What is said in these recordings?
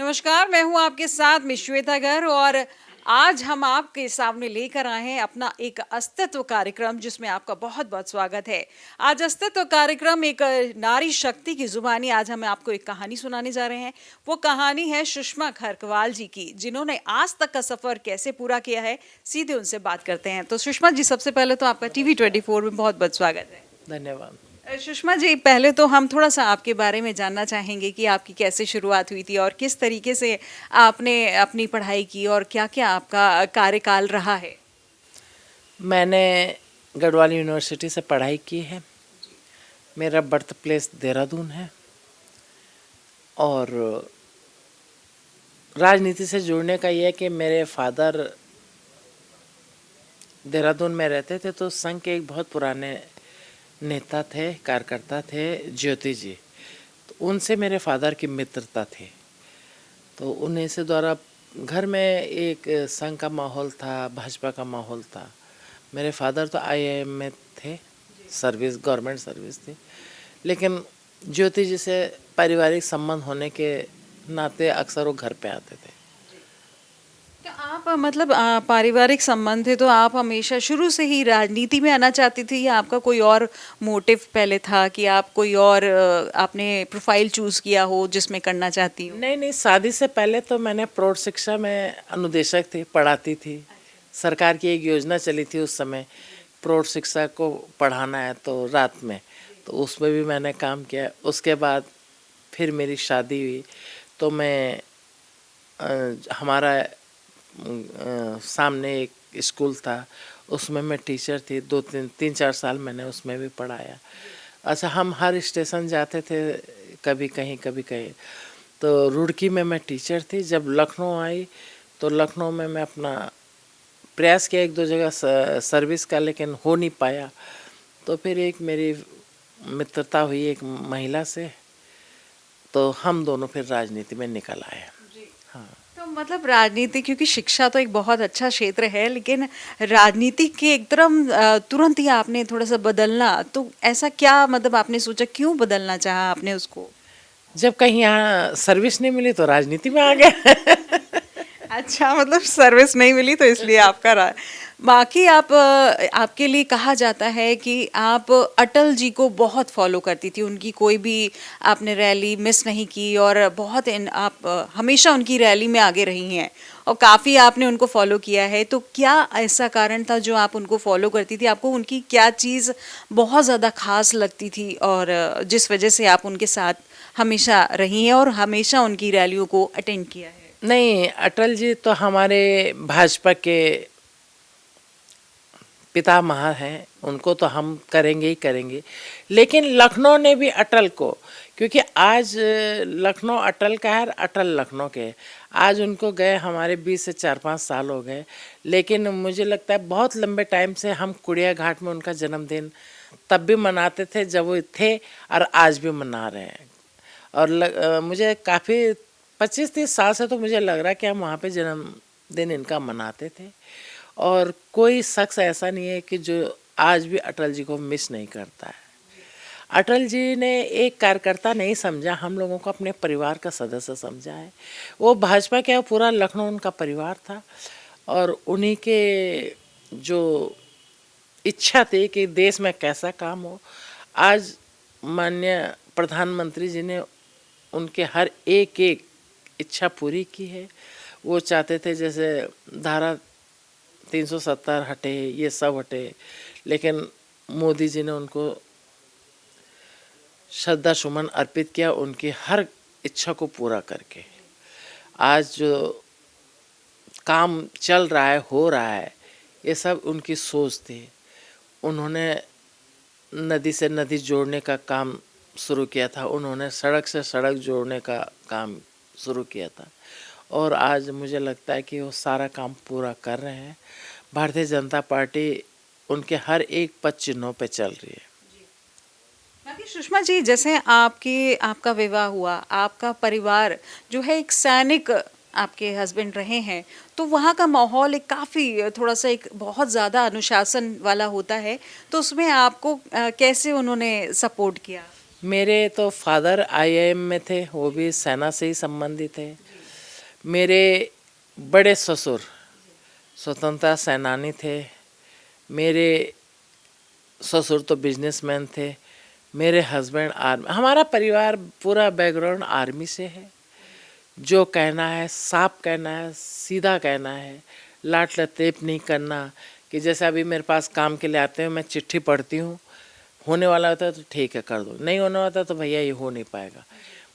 नमस्कार, मैं हूँ आपके साथ में श्वेता गर और आज हम आपके सामने लेकर आए हैं अपना एक अस्तित्व कार्यक्रम जिसमें आपका बहुत-बहुत स्वागत है। आज अस्तित्व कार्यक्रम एक नारी शक्ति की ज़ुबानी आज हम आपको एक कहानी सुनाने जा रहे हैं। वो कहानी है सुषमा खरकवाल जी की, जिन्होंने आज तक का सफ़र कैसे पूरा किया है, सीधे उनसे बात करते हैं। तो सुषमा जी, सबसे पहले तो आपका टीवी 24 में बहुत-बहुत स्वागत है। धन्यवाद। सुषमा जी, पहले तो हम थोड़ा-सा आपके बारे में जानना चाहेंगे कि आपकी कैसे शुरुआत हुई थी और किस तरीके से आपने अपनी पढ़ाई की और क्या-क्या आपका कार्यकाल रहा है? मैंने गढ़वाल यूनिवर्सिटी से पढ़ाई की है। मेरा बर्थ प्लेस देहरादून है और राजनीति से जुड़ने का ये है कि मेरे फादर देहरादून में रहते थे, तो संघ के एक बहुत पुराने नेता थे, कार्यकर्ता थे, ज्योति जी। तो उनसे मेरे फादर की मित्रता थी। तो उन्हीं से द्वारा घर में एक संघ का माहौल था, भाजपा का माहौल था। मेरे फादर तो आईआईएम में थे, सर्विस, गवर्नमेंट सर्विस थी, लेकिन ज्योति जी से पारिवारिक संबंध होने के नाते अक्सर वो घर पे आते थे। तो आप मतलब पारिवारिक संबंध थे तो आप हमेशा शुरू से ही राजनीति में आना चाहती थी या आपका कोई और मोटिव पहले था कि आप कोई और आपने प्रोफाइल चूज़ किया हो जिसमें करना चाहती हो? नहीं नहीं, शादी से पहले तो मैंने प्रौढ़ शिक्षा में अनुदेशक थी, पढ़ाती थी। सरकार की एक योजना चली थी उस समय, प्रौढ़ शिक्षा को पढ़ाना है तो रात में, तो उसमें भी मैंने काम किया। उसके बाद फिर मेरी शादी हुई तो मैं हमारा सामने एक स्कूल था, उसमें मैं टीचर थी। 2-3-4 साल मैंने उसमें भी पढ़ाया। अच्छा, हम हर स्टेशन जाते थे, कभी कहीं कभी कहीं। तो रुड़की में मैं टीचर थी। जब लखनऊ आई तो लखनऊ में मैं अपना प्रयास किया 1-2 जगह सर्विस का, लेकिन हो नहीं पाया। तो फिर एक मेरी मित्रता हुई एक महिला से, तो हम दोनों फिर राजनीति में निकल आए। हाँ। तो मतलब राजनीति, क्योंकि शिक्षा तो एक बहुत अच्छा क्षेत्र है, लेकिन राजनीति के एकदम तुरंत ही आपने थोड़ा सा बदलना, तो ऐसा क्या मतलब आपने सोचा, क्यों बदलना चाहा आपने उसको? जब कहीं यहाँ सर्विस नहीं मिली तो राजनीति में आ गए। अच्छा, मतलब सर्विस नहीं मिली तो इसलिए आपका रहा। बाकी आप आपके लिए कहा जाता है कि आप अटल जी को बहुत फॉलो करती थी, उनकी कोई भी आपने रैली मिस नहीं की और बहुत आप हमेशा उनकी रैली में आगे रही हैं और काफ़ी आपने उनको फॉलो किया है। तो क्या ऐसा कारण था जो आप उनको फॉलो करती थी? आपको उनकी क्या चीज़ बहुत ज़्यादा खास लगती थी और जिस वजह से आप उनके साथ हमेशा रही हैं और हमेशा उनकी रैलियों को अटेंड किया है? नहीं, अटल जी तो हमारे भाजपा के पितामह हैं, उनको तो हम करेंगे ही करेंगे। लेकिन लखनऊ ने भी अटल को, क्योंकि आज लखनऊ अटल का है, अटल लखनऊ के है। आज उनको गए हमारे 20 से 4-5 साल हो गए, लेकिन मुझे लगता है बहुत लंबे टाइम से हम कुड़िया घाट में उनका जन्मदिन तब भी मनाते थे जब वो थे, और आज भी मना रहे हैं। और मुझे काफ़ी 25-30 साल से तो मुझे लग रहा है कि हम वहाँ पे जन्मदिन इनका मनाते थे, और कोई शख्स ऐसा नहीं है कि जो आज भी अटल जी को मिस नहीं करता है। अटल जी ने एक कार्यकर्ता नहीं समझा, हम लोगों को अपने परिवार का सदस्य समझा है। वो भाजपा के पूरा लखनऊ उनका परिवार था, और उन्हीं के जो इच्छा थी कि देश में कैसा काम हो, आज माननीय प्रधानमंत्री जी ने उनके हर एक एक इच्छा पूरी की है। वो चाहते थे जैसे धारा 370 हटे, ये सब हटे, लेकिन मोदी जी ने उनको श्रद्धा सुमन अर्पित किया, उनकी हर इच्छा को पूरा करके। आज जो काम चल रहा है, हो रहा है, ये सब उनकी सोच थी। उन्होंने नदी से नदी जोड़ने का काम शुरू किया था, उन्होंने सड़क से सड़क जोड़ने का काम शुरू किया था, और आज मुझे लगता है कि वो सारा काम पूरा कर रहे हैं। भारतीय जनता पार्टी उनके हर एक पद चिन्हों पे चल रही है। बाकी सुषमा जी, जैसे आपका विवाह हुआ, आपका परिवार जो है एक सैनिक आपके हस्बैंड रहे हैं, तो वहाँ का माहौल एक काफ़ी थोड़ा सा एक बहुत ज़्यादा अनुशासन वाला होता है, तो उसमें आपको कैसे उन्होंने सपोर्ट किया? मेरे तो फादर आईआईएम में थे, वो भी सेना से ही संबंधित है। मेरे बड़े ससुर स्वतंत्रता सेनानी थे, मेरे ससुर तो बिजनेसमैन थे, मेरे हस्बैंड आर्मी, हमारा परिवार पूरा बैकग्राउंड आर्मी से है। जो कहना है साफ कहना है, सीधा कहना है, लाट लतेप नहीं करना। कि जैसे अभी मेरे पास काम के लिए आते हैं, मैं चिट्ठी पढ़ती हूँ, होने वाला होता है तो ठीक है कर दो, नहीं होने वाला होता तो भैया ये हो नहीं पाएगा।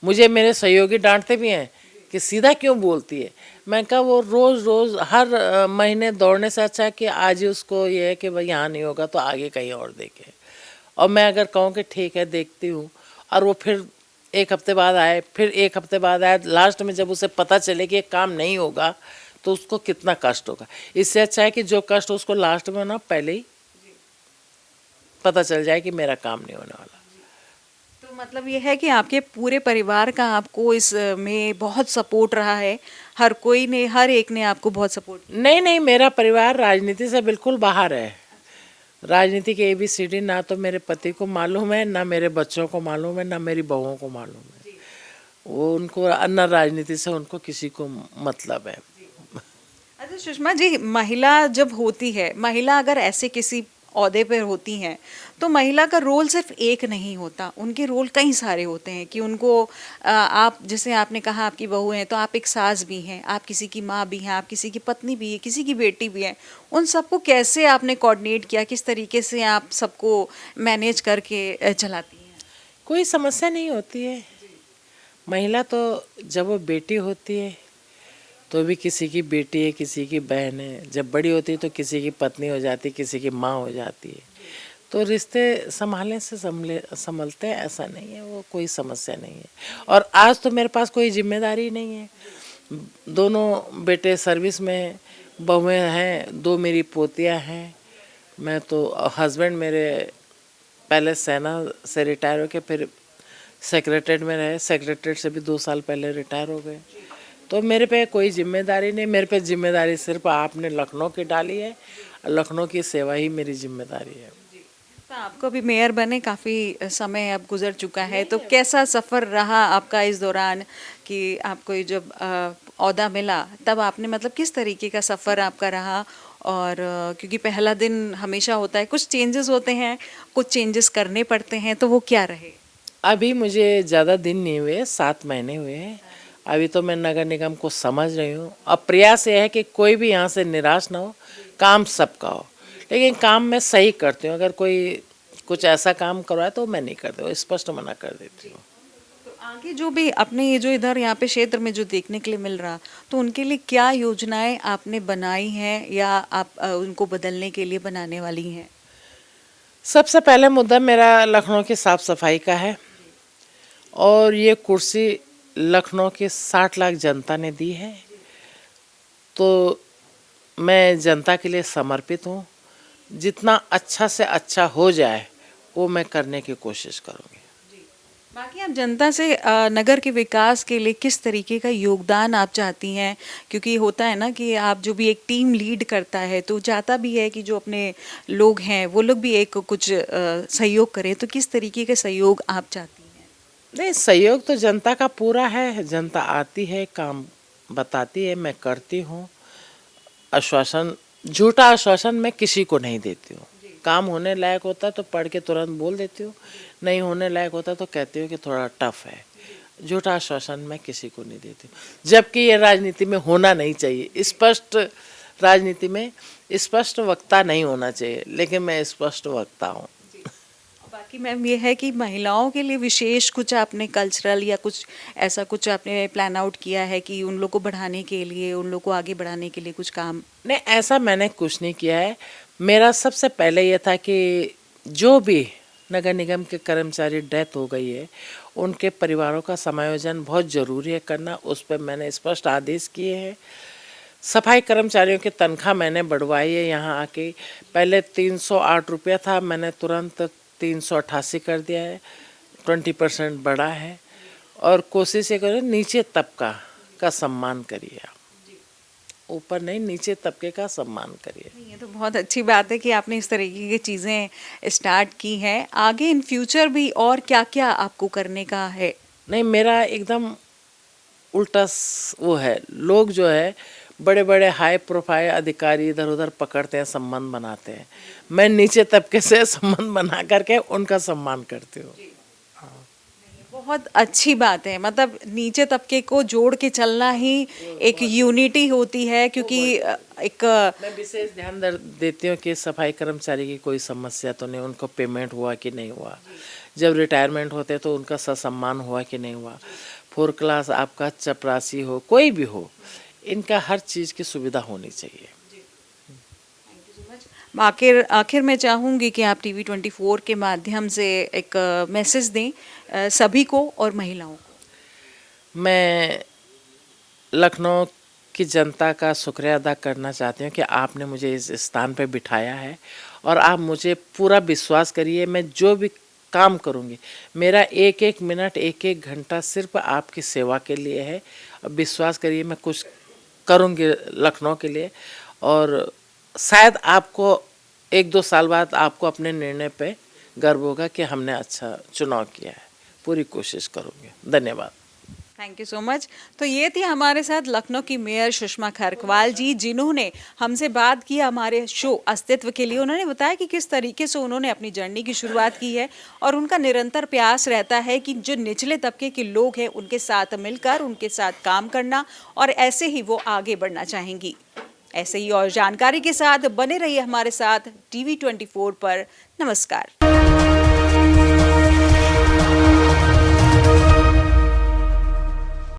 मुझे मेरे सहयोगी डांटते भी हैं कि सीधा क्यों बोलती है। मैं कहा वो रोज़ रोज़ हर महीने दौड़ने से अच्छा है कि आज ही उसको ये है कि भाई यहाँ नहीं होगा तो आगे कहीं और देखे। और मैं अगर कहूँ कि ठीक है देखती हूँ, और वो फिर एक हफ्ते बाद आए, फिर एक हफ्ते बाद आए, लास्ट में जब उसे पता चले कि ये काम नहीं होगा तो उसको कितना कष्ट होगा। इससे अच्छा है कि जो कष्ट उसको लास्ट में ना पहले ही पता चल जाए कि मेरा काम नहीं होने वाला। तो मतलब ये है कि आपके पूरे परिवार का आपको इस में बहुत सपोर्ट रहा है, हर कोई ने, हर एक ने आपको बहुत सपोर्ट किया। नहीं नहीं, मेरा परिवार राजनीति से बिल्कुल बाहर है। राजनीति के ABCD ना तो मेरे पति को मालूम है, ना मेरे बच्चों को मालूम है, ना मेरी बहुओं को मालूम है। वो उनको अन्य राजनीति से उनको किसी को मतलब है। अच्छा सुषमा जी, महिला जब होती है, महिला अगर ऐसे किसी ओहदे पर होती हैं तो महिला का रोल सिर्फ एक नहीं होता, उनके रोल कई सारे होते हैं कि उनको आप जैसे आपने कहा आपकी बहू हैं तो आप एक सास भी हैं, आप किसी की माँ भी हैं, आप किसी की पत्नी भी हैं, किसी की बेटी भी हैं। उन सबको कैसे आपने कोऑर्डिनेट किया, किस तरीके से आप सबको मैनेज करके चलाती हैं? कोई समस्या नहीं होती है। महिला तो जब वो बेटी होती है तो भी किसी की बेटी है, किसी की बहन है। जब बड़ी होती है तो किसी की पत्नी हो जाती है, किसी की माँ हो जाती है। तो रिश्ते संभालने से संभलते हैं, ऐसा नहीं है, वो कोई समस्या नहीं है। और आज तो मेरे पास कोई जिम्मेदारी नहीं है। दोनों बेटे सर्विस में, बहुएं हैं, 2 मेरी पोतियां हैं। मैं तो हस्बैंड मेरे पहले सेना से रिटायर होके फिर सेक्रेटरीट में रहे, सेक्रेटरीट से भी 2 साल पहले रिटायर हो गए। तो मेरे पे कोई जिम्मेदारी नहीं, मेरे पे जिम्मेदारी सिर्फ आपने लखनऊ की डाली है। लखनऊ की सेवा ही मेरी जिम्मेदारी है। तो आपको भी मेयर बने काफ़ी समय अब गुजर चुका है, तो कैसा सफ़र रहा आपका इस दौरान कि आपको ये जब ओहदा मिला तब आपने मतलब किस तरीके का सफ़र आपका रहा? और क्योंकि पहला दिन हमेशा होता है, कुछ चेंजेस होते हैं, कुछ चेंजेस करने पड़ते हैं, तो वो क्या रहे? अभी मुझे ज़्यादा दिन नहीं हुए, 7 महीने हुए हैं। अभी तो मैं नगर निगम को समझ रही हूँ। अब प्रयास ये है कि कोई भी यहाँ से निराश ना हो, काम सबका हो। लेकिन काम मैं सही करती हूँ। अगर कोई कुछ ऐसा काम करवाए तो मैं नहीं करती हूँ, स्पष्ट मना कर देती हूँ। तो आगे जो भी अपने ये जो इधर यहाँ पे क्षेत्र में जो देखने के लिए मिल रहा, तो उनके लिए क्या योजनाएं आपने बनाई हैं या आप उनको बदलने के लिए बनाने वाली हैं? सबसे पहले मुद्दा मेरा लखनऊ की साफ़ सफाई का है। और ये कुर्सी लखनऊ की 60 लाख जनता ने दी है, तो मैं जनता के लिए समर्पित हूँ। जितना अच्छा से अच्छा हो जाए वो मैं करने की कोशिश करूँगी। बाकी आप जनता से नगर के विकास के लिए किस तरीके का योगदान आप चाहती हैं? क्योंकि होता है ना कि आप जो भी एक टीम लीड करता है तो चाहता भी है कि जो अपने लोग हैं वो लोग भी एक कुछ सहयोग करें, तो किस तरीके का सहयोग आप चाहती हैं? नहीं, सहयोग तो जनता का पूरा है। जनता आती है, काम बताती है, मैं करती हूँ। आश्वासन, झूठा आश्वासन मैं किसी को नहीं देती हूँ। काम होने लायक होता है तो पढ़ के तुरंत बोल देती हूँ, नहीं होने लायक होता तो कहती हूँ कि थोड़ा टफ है। झूठा आश्वासन मैं किसी को नहीं देती हूँ, जबकि ये राजनीति में होना नहीं चाहिए। स्पष्ट राजनीति में स्पष्ट वक्ता नहीं होना चाहिए, लेकिन मैं स्पष्ट वक्ता हूँ। बाकी मैम ये है कि महिलाओं के लिए विशेष कुछ आपने कल्चरल या कुछ ऐसा कुछ आपने प्लान आउट किया है कि उन लोग को बढ़ाने के लिए, उन लोग को आगे बढ़ाने के लिए कुछ काम? नहीं, ऐसा मैंने कुछ नहीं किया है। मेरा सबसे पहले ये था कि जो भी नगर निगम के कर्मचारी डेथ हो गई है उनके परिवारों का समायोजन बहुत ज़रूरी है करना। उस पर मैंने स्पष्ट आदेश किए हैं। सफाई कर्मचारियों की तनख्वाह मैंने बढ़वाई है। यहाँ आके पहले 308 रुपया था, मैंने तुरंत 388 कर दिया है, 20% बढ़ा है। और कोशिश ये करें नीचे तबका का सम्मान करिए, ऊपर नहीं, नीचे तबके का सम्मान करिए। ये तो बहुत अच्छी बात है कि आपने इस तरीके की चीज़ें स्टार्ट की हैं। आगे इन फ्यूचर भी और क्या क्या आपको करने का है? नहीं, मेरा एकदम उल्टा वो है, लोग जो है बड़े बड़े हाई प्रोफाइल अधिकारी इधर उधर पकड़ते हैं, संबंध बनाते हैं। मैं नीचे तबके से संबंध बना करके उनका सम्मान करती हूँ। बहुत अच्छी बात है, मतलब नीचे तबके को जोड़ के चलना ही एक यूनिटी होती है, क्योंकि एक मैं विशेष ध्यान देती हूँ कि सफाई कर्मचारी की कोई समस्या तो नहीं, उनको पेमेंट हुआ कि नहीं हुआ, जब रिटायरमेंट होते तो उनका ससम्मान हुआ कि नहीं हुआ, 4 क्लास आपका चपरासी हो, कोई भी हो, इनका हर चीज़ की सुविधा होनी चाहिए। आखिर मैं चाहूँगी कि आप टीवी 24 के माध्यम से एक मैसेज दें सभी को और महिलाओं को। मैं लखनऊ की जनता का शुक्रिया अदा करना चाहती हूँ कि आपने मुझे इस स्थान पे बिठाया है, और आप मुझे पूरा विश्वास करिए, मैं जो भी काम करूँगी, मेरा एक एक मिनट एक एक घंटा सिर्फ आपकी सेवा के लिए है। विश्वास करिए मैं कुछ करूँगी लखनऊ के लिए, और शायद आपको 1-2 साल बाद आपको अपने निर्णय पे गर्व होगा कि हमने अच्छा चुनाव किया है। पूरी कोशिश करूँगी। धन्यवाद। Thank you so much. तो ये थी हमारे साथ लखनऊ की मेयर सुषमा खैरवाल जी, जिन्होंने हमसे बात की हमारे शो अस्तित्व के लिए। उन्होंने बताया कि किस तरीके से उन्होंने अपनी जर्नी की शुरुआत की है, और उनका निरंतर प्रयास रहता है कि जो निचले तबके के लोग हैं उनके साथ मिलकर उनके साथ काम करना, और ऐसे ही वो आगे बढ़ना चाहेंगी। ऐसे ही और जानकारी के साथ बने रहिए हमारे साथ टीवी 24 पर। नमस्कार।